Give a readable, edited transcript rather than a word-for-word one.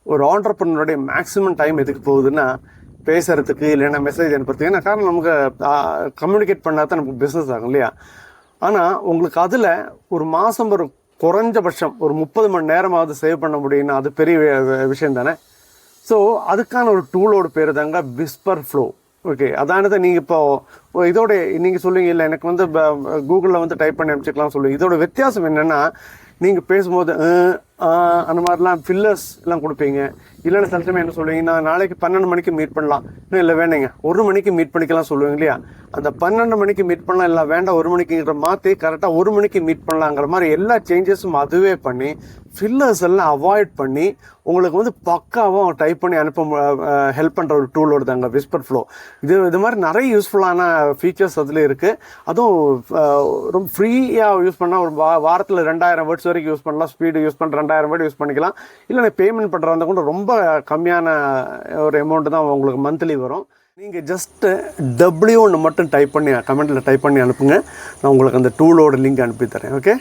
ஒரு ஆண்டர்ப்ரனருடைய maximum time எதுக்கு போகுதுன்னா பேசுறதுக்கு இல்லைன்னா மெசேஜ் அனுப்புறதுக்கு. ஏன்னா காரணம் நமக்கு கம்யூனிகேட் பண்ணால் தான் நமக்கு பிஸ்னஸ் ஆகும் இல்லையா. ஆனால் உங்களுக்கு அதில் ஒரு மாதம் ஒரு குறைஞ்சபட்சம் ஒரு 30 மணி நேரமாவது சேவ் பண்ண முடியும்னா அது பெரிய விஷயம் தானே. ஸோ அதுக்கான ஒரு டூலோட பேர் தாங்க விஸ்பர் ஃப்ளோ. ஓகே, அதானதை நீங்கள் இப்போ இதோட நீங்கள் சொல்லுவீங்க இல்லை எனக்கு வந்து கூகுளில் வந்து டைப் பண்ணி அனுப்பிச்சிக்கலாம் சொல்லுவீங்க. இதோட வித்தியாசம் என்னென்னா நீங்கள் பேசும்போது அந்த மாதிரிலாம் ஃபில்லர்ஸ் எல்லாம் கொடுப்பீங்க. இல்லைன்னா சில சமயம் என்ன சொல்லுவீங்கன்னா நாளைக்கு 12 மணிக்கு மீட் பண்ணலாம், இன்னும் இல்லை வேணாங்க 1 மணிக்கு மீட் பண்ணிக்கலாம் சொல்லுவீங்க இல்லையா. அந்த 12 மணிக்கு மீட் பண்ணலாம் இல்லை வேண்டாம் 1 மணிக்குங்கிற மாற்றி கரெக்டாக 1 மணிக்கு மீட் பண்ணலாங்கிற மாதிரி எல்லா சேஞ்சஸும் அதுவே பண்ணி ஃபில்லர்ஸ் எல்லாம் அவாய்ட் பண்ணி உங்களுக்கு வந்து பக்காவாக டைப் பண்ணி அனுப்ப ஹெல்ப் பண்ணுற ஒரு டூலோடு தாங்க விஸ்பர் ஃப்ளோ. இது மாதிரி நிறைய யூஸ்ஃபுல்லான ஃபீச்சர்ஸ் அதில் இருக்குது. அதுவும் ரொம்ப ஃப்ரீயாக யூஸ் பண்ணால் ஒரு வாரத்தில் 2000 வேர்ட்ஸ் வரைக்கும் யூஸ் பண்ணலாம். ஸ்பீடு யூஸ் பண்ண 2000 வேர்டு யூஸ் பண்ணிக்கலாம். இல்லை பேமெண்ட் பண்ணுறதா கூட ரொம்ப கம்மியான ஒரு அமௌண்ட் தான் உங்களுக்கு மந்த்லி வரும். நீங்கள் ஜஸ்ட்டு W1 மட்டும் டைப் பண்ணி கமெண்ட்டில் டைப் பண்ணி அனுப்புங்க. நான் உங்களுக்கு அந்த டூலோட லிங்க் அனுப்பி தரேன். ஓகே.